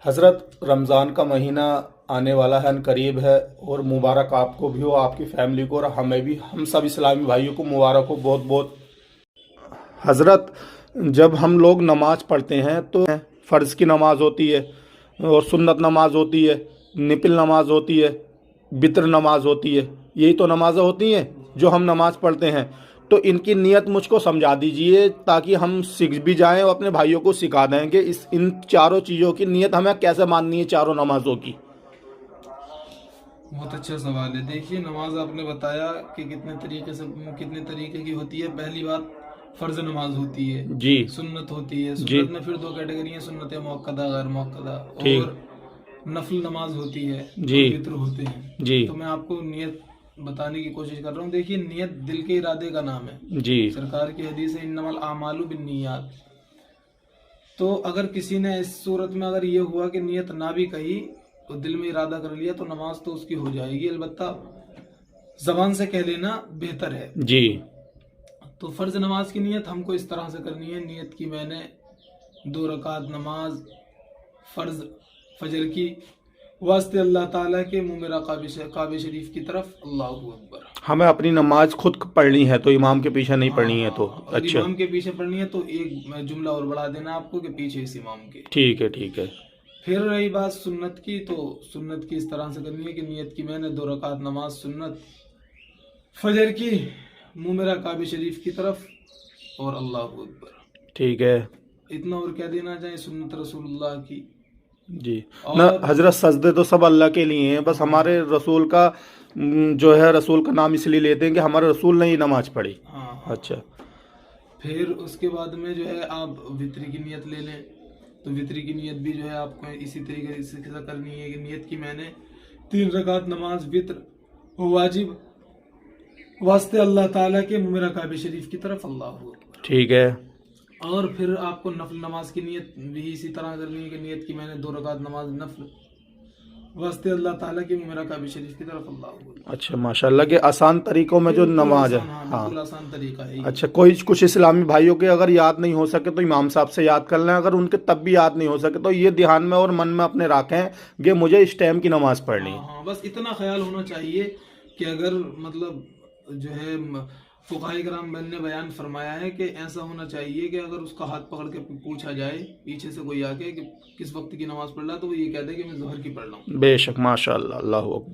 हज़रत रमज़ान का महीना आने वाला है, करीब है, और मुबारक आपको भी हो, आपकी फैमिली को, और हमें भी, हम सब इस्लामी भाइयों को मुबारक हो बहुत बहुत। हज़रत, जब हम लोग नमाज पढ़ते हैं तो फ़र्ज़ की नमाज होती है, और सुन्नत नमाज होती है, निपिल नमाज होती है, बितर नमाज होती है, यही तो नमाज़ें होती हैं जो हम नमाज पढ़ते हैं। तो इनकी नीयत मुझको समझा दीजिए ताकि हम सीख भी जाएं और अपने भाइयों को सिखा दें कि इस इन चारों चीज़ों की नीयत हमें कैसे माननी है, चारों नमाजों की। बहुत अच्छा सवाल है। देखिए, नमाज आपने बताया कि कितने तरीके की होती है। पहली बात, फर्ज नमाज होती है, जी। सुन्नत होती है। जी। सुन्नत में फिर दो कैटेगरी है, सुन्नत मुअक्कदा, गैर मुअक्कदा, ठीक। और नफल नमाज होती है, जी। और वित्र होते हैं। जी। तो मैं आपको नियत बताने की कोशिश कर रहा हूँ। देखिए, नियत दिल के इरादे का नाम है। जी। सरकार की हदीस है, इन्नमल आमालु बिन्नियात। तो अगर किसी ने इस सूरत में अगर ये हुआ कि नियत ना भी कही तो दिल में इरादा कर लिया, तो नमाज तो उसकी हो जाएगी। अलबत्ता जबान से कह लेना बेहतर है। जी। तो फर्ज नमाज की नियत हमको इस तरह से करनी है। नियत की मैंने 2 रकात नमाज फर्ज फजर की वास्ते अल्लाह ताला के मुँह मेरा काबे शरीफ की तरफ, अल्लाहू अकबर। हमें अपनी नमाज खुद पढ़नी है तो इमाम के पीछे नहीं हाँ पढ़नी है तो? हाँ, अगर अच्छा। इमाम के पीछे पढ़नी है तो एक जुमला और बढ़ा देना आपको कि पीछे इस इमाम के। ठीक है, ठीक है। फिर रही बात सुन्नत की, तो सुन्नत की इस तरह से करनी है कि नियत की मैंने 2 रकात नमाज सुन्नत फजर की, मुँह मेरा काबे शरीफ की तरफ, और अल्लाहू अकबर। ठीक है। इतना और क्या देना चाहे सुन्नत रसूलुल्लाह की। जी। ना और हजरत, सजदे तो सब अल्लाह के लिए हैं, बस हाँ हमारे रसूल का जो है, रसूल का नाम इसलिए लेते हैं कि हमारे रसूल ने ही नमाज पढ़ी। हाँ हाँ। अच्छा। फिर उसके बाद में जो है आप वित्री की नियत ले लें। तो वित्री की नियत भी जो है आपको इसी तरीके से करनी है कि नियत की मैंने 3 रकात नमाज वित्र वाजिब वास्ते अल्लाह ताला के मुँह मेरा काबे शरीफ की तरफ, अल्लाहू अकबर। ठीक है। और फिर आपको नफल नमाज की नियत भी इसी तरह करनी है कि नियत की मैंने 2 रकात नमाज नफल वास्ते अल्लाह ताला के मुँह मेरा काबे शरीफ की तरफ, अल्लाहू अकबर। अच्छा, माशाल्लाह के आसान तरीकों में जो बिल्कुल नमाज है। आसान, हाँ हाँ। बिल्कुल आसान तरीका है ये। अच्छा, कोई कुछ इस्लामी भाइयों के अगर याद नहीं हो सके तो इमाम साहब से याद कर लें, अगर उनके तब भी याद नहीं हो सके तो ये ध्यान में और मन में अपने रखें कि मुझे इस टाइम की नमाज पढ़नी हाँ है। हाँ, बस इतना ख्याल होना चाहिए कि अगर मतलब जो है फुकाहे कराम ने बयान फरमाया है कि ऐसा होना चाहिए कि अगर उसका हाथ पकड़ के पूछा जाए पीछे से कोई आके कि किस वक्त की नमाज पढ़ रहा है, तो वो ये कह दे कि मैं ज़ोहर की पढ़ रहा हूँ। बेशक, माशाल्लाह, अल्लाह अकबर।